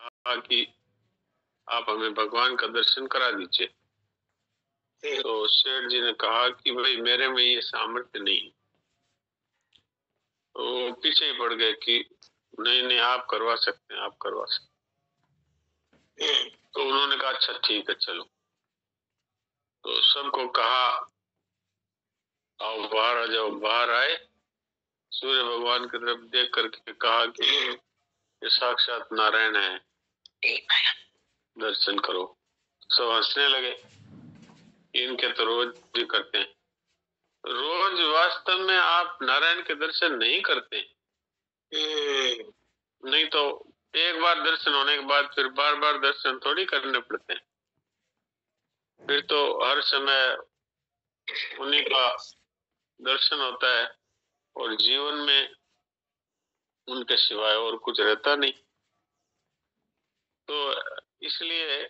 कहा कि आप हमें भगवान का दर्शन करा दीजिए। तो सेठ जी ने कहा कि भाई मेरे में ये सामर्थ्य नहीं। तो पीछे ही पड़ गए कि नहीं नहीं, आप करवा सकते हैं, आप करवा सकते हैं। तो उन्होंने कहा अच्छा ठीक है चलो। तो सबको कहा आओ बाहर आ जाओ। बाहर आए, सूर्य भगवान की तरफ देख करके कहा कि ये साक्षात नारायण है, दर्शन करो। सब हंसने लगे, इनके तो रोज भी करते हैं। रोज वास्तव में आप नारायण के दर्शन नहीं करते। नहीं तो एक बार दर्शन होने के बाद फिर बार बार दर्शन थोड़ी करने पड़ते हैं। फिर तो हर समय उन्हीं का दर्शन होता है और जीवन में उनके सिवाय और कुछ रहता नहीं। तो इसलिए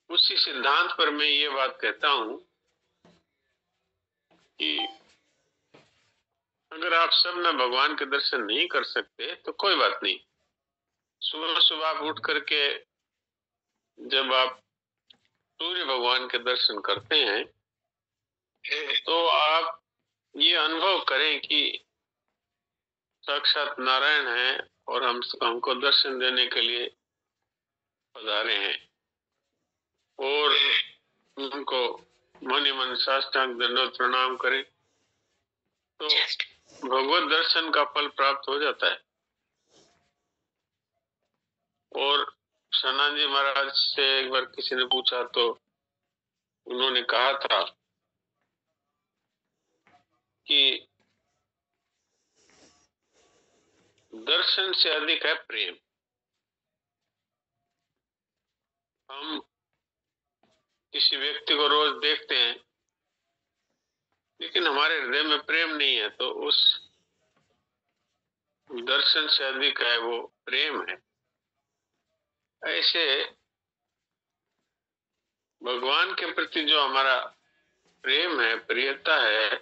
उसी सिद्धांत पर मैं ये बात कहता हूं कि अगर आप सब में भगवान के दर्शन नहीं कर सकते तो कोई बात नहीं। सुबह सुबह आप उठ करके जब आप सूर्य भगवान के दर्शन करते हैं तो आप ये अनुभव करें कि साक्षात नारायण है और हमको दर्शन देने के लिए पधारे हैं। और उनको मन ही मन साष्टांग दंडवत प्रणाम करें तो भगवत दर्शन का फल प्राप्त हो जाता है। और सनातन जी महाराज से एक बार किसी ने पूछा तो उन्होंने कहा था कि दर्शन से अधिक है प्रेम। हम किसी व्यक्ति को रोज देखते हैं लेकिन हमारे हृदय में प्रेम नहीं है, तो उस दर्शन से अधिक है वो प्रेम है। ऐसे भगवान के प्रति जो हमारा प्रेम है, प्रियता है,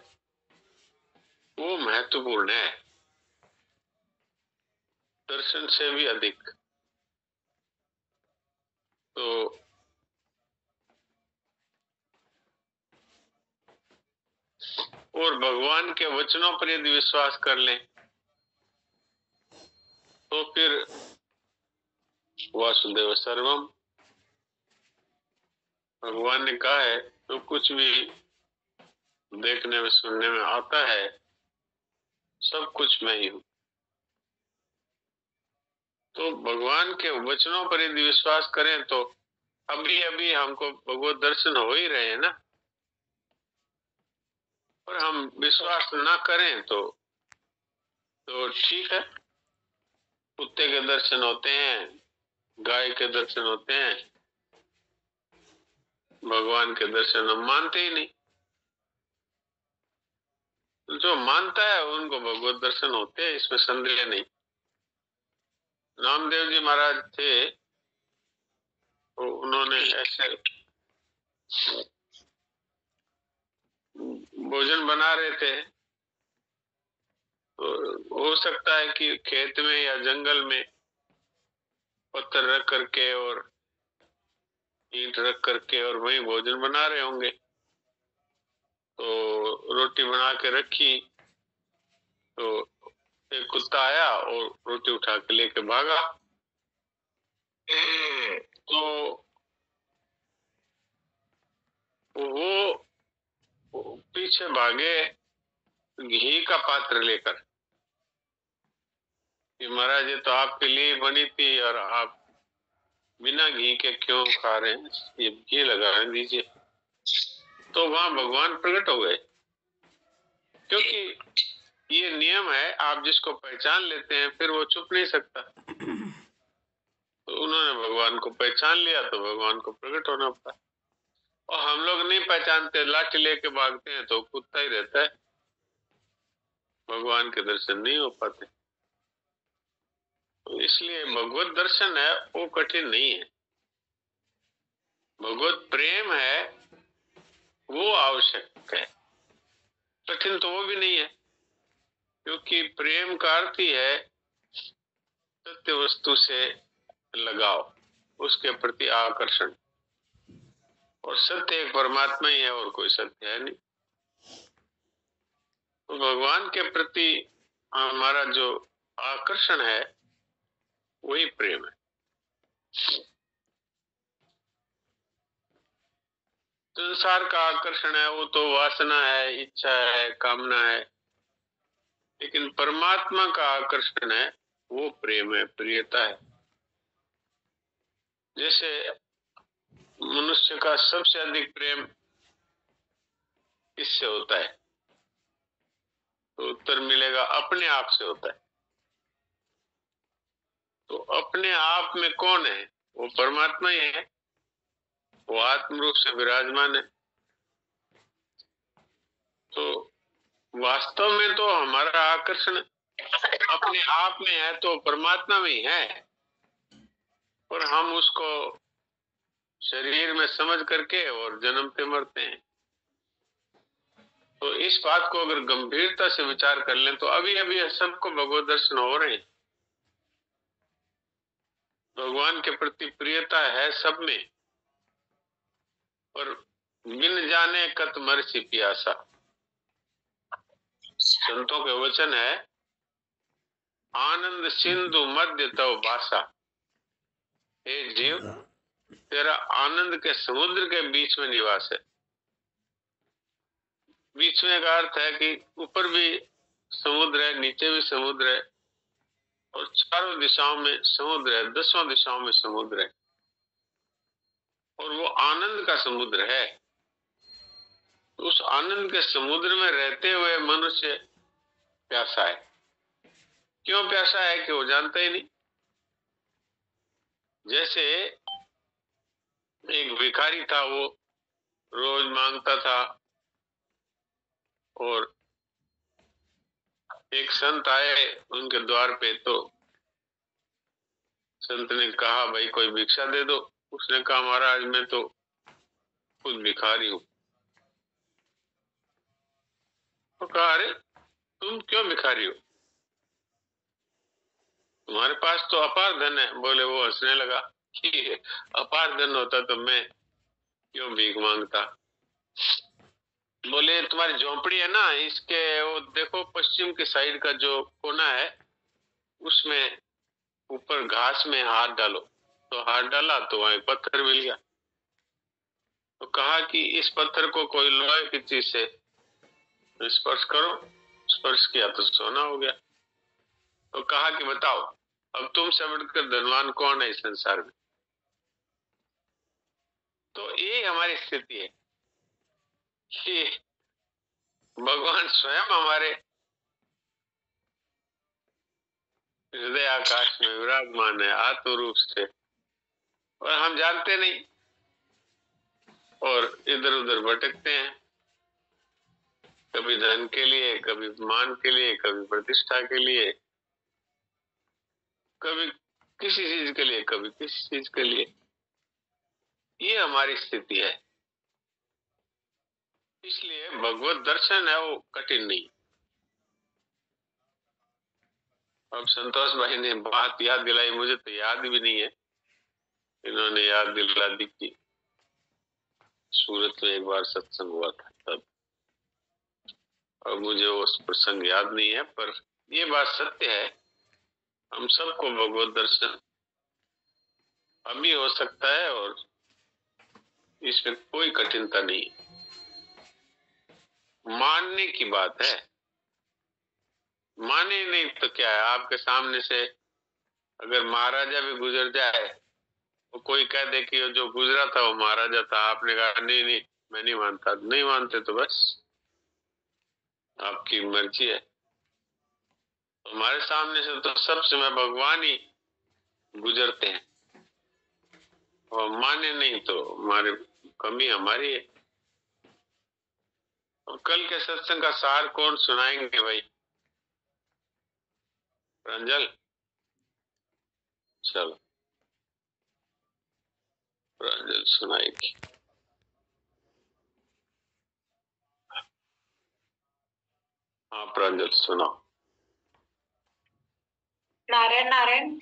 वो महत्वपूर्ण है दर्शन से भी अधिक। तो और भगवान के वचनों पर यदि विश्वास कर लें तो फिर वासुदेव सर्वम, भगवान ने कहा है तो कुछ भी देखने में सुनने में आता है सब कुछ मैं ही हूं। तो भगवान के वचनों पर यदि विश्वास करें तो अभी अभी हमको भगवत दर्शन हो ही रहे हैं ना। और हम विश्वास ना करें तो ठीक है, कुत्ते के दर्शन होते हैं, गाय के दर्शन होते हैं, भगवान के दर्शन हम मानते ही नहीं। जो मानता है उनको भगवत दर्शन होते हैं, इसमें संदेह नहीं। नामदेव जी महाराज थे तो उन्होंने ऐसे भोजन बना रहे थे तो हो सकता है कि खेत में या जंगल में पत्थर रख करके और ईंट रख करके और वही भोजन बना रहे होंगे। तो रोटी बना के रखी तो एक कुत्ता आया और रोटी उठा के लेके भागा। तो वो पीछे भागे घी का पात्र लेकर कि महाराज ये तो आपके लिए बनी थी और आप बिना घी के क्यों खा रहे हैं, ये घी लगा दीजिए। तो वहां भगवान प्रकट हो गए, क्योंकि ये नियम है, आप जिसको पहचान लेते हैं फिर वो छुप नहीं सकता। तो उन्होंने भगवान को पहचान लिया तो भगवान को प्रकट होना पड़ा। और हम लोग नहीं पहचानते, लाठी लेके भागते हैं तो कुत्ता ही रहता है, भगवान के दर्शन नहीं हो पाते। तो इसलिए भगवत दर्शन है वो कठिन नहीं है, भगवत प्रेम है वो आवश्यक है। कठिन तो वो भी नहीं है, क्योंकि प्रेम का अर्थ ही है सत्य वस्तु से लगाव, उसके प्रति आकर्षण। और सत्य एक परमात्मा ही है और कोई सत्य है नहीं। तो भगवान के प्रति हमारा जो आकर्षण है वही प्रेम है। संसार का आकर्षण है वो तो वासना है, इच्छा है, कामना है, लेकिन परमात्मा का आकर्षण है वो प्रेम है, प्रियता है। जैसे मनुष्य का सबसे अधिक प्रेम किससे होता है, तो उत्तर मिलेगा अपने आप से होता है। तो अपने आप में कौन है? वो परमात्मा ही है, वो आत्म रूप से विराजमान है। तो वास्तव में तो हमारा आकर्षण अपने आप में है, तो परमात्मा में ही है, और हम उसको शरीर में समझ करके और जन्मते मरते हैं। तो इस बात को अगर गंभीरता से विचार कर लें तो अभी अभी सबको भगवत दर्शन हो रहे हैं। भगवान के प्रति प्रियता है सब में, और बिन जाने कत मरसी प्यासा। संतों के वचन है, आनंद सिंधु मध्य तव बासा। हे जीव, तेरा आनंद के समुद्र के बीच में निवास है। बीच में का अर्थ है कि ऊपर भी समुद्र है, नीचे भी समुद्र है, और चारों दिशाओं में समुद्र है, 10 दिशाओं में समुद्र है, और वो आनंद का समुद्र है। उस आनंद के समुद्र में रहते हुए मनुष्य प्यासा है। क्यों प्यासा है कि वो जानता ही नहीं। जैसे एक भिखारी था, वो रोज मांगता था, और एक संत आए उनके द्वार पे, तो संत ने कहा, भाई कोई भिक्षा दे दो। उसने कहा, महाराज मैं तो खुद भिखारी हूं। तो कहा, अरे तुम क्यों भिखारी हो, तुम्हारे पास तो अपार धन है। बोले, वो हंसने लगा कि अपार धन होता तो मैं क्यों भीख मांगता। बोले, तुम्हारी झोंपड़ी है ना, इसके वो देखो पश्चिम के साइड का जो कोना है, उसमें ऊपर घास में हाथ डालो। तो हाथ डाला तो वहां एक पत्थर मिल गया। तो कहा कि इस पत्थर को कोई लोहे की चीज से स्पर्श करो। स्पर्श किया तो सोना हो गया। तो कहा कि बताओ, अब तुमसे बढ़कर धनवान कौन है इस संसार में? तो ये हमारी स्थिति है कि भगवान स्वयं हमारे हृदय आकाश में विराजमान है आत्म रूप से, और हम जानते नहीं, और इधर उधर भटकते हैं, कभी धन के लिए, कभी मान के लिए, कभी प्रतिष्ठा के लिए, कभी किसी चीज के लिए, कभी किसी चीज के लिए। ये हमारी स्थिति है। इसलिए भगवत दर्शन है वो कठिन नहीं। अब संतोष भाई ने बात याद दिलाई, मुझे तो याद भी नहीं है, इन्होंने याद दिला दी कि सूरत में एक बार सत्संग हुआ था तब। अब मुझे वो प्रसंग याद नहीं है, पर ये बात सत्य है, हम सबको भगवत दर्शन अभी हो सकता है, और इसमें कोई कठिनता नहीं। मानने की बात है, माने नहीं तो क्या है। आपके सामने से अगर महाराजा भी गुजर जाए, तो कोई कह दे कि जो गुजरा था वो महाराजा था, आपने कहा नहीं नहीं मैं नहीं मानता, नहीं मानते तो बस आपकी मर्जी है। हमारे सामने से तो सब समय भगवान ही गुजरते हैं, और माने नहीं तो हमारी कमी हमारी है। और कल के सत्संग का सार कौन सुनाएंगे भाई? प्रांजल, चलो प्रांजल सुनाएगी। हाँ प्रांजल सुनाओ। नारायण नारायण।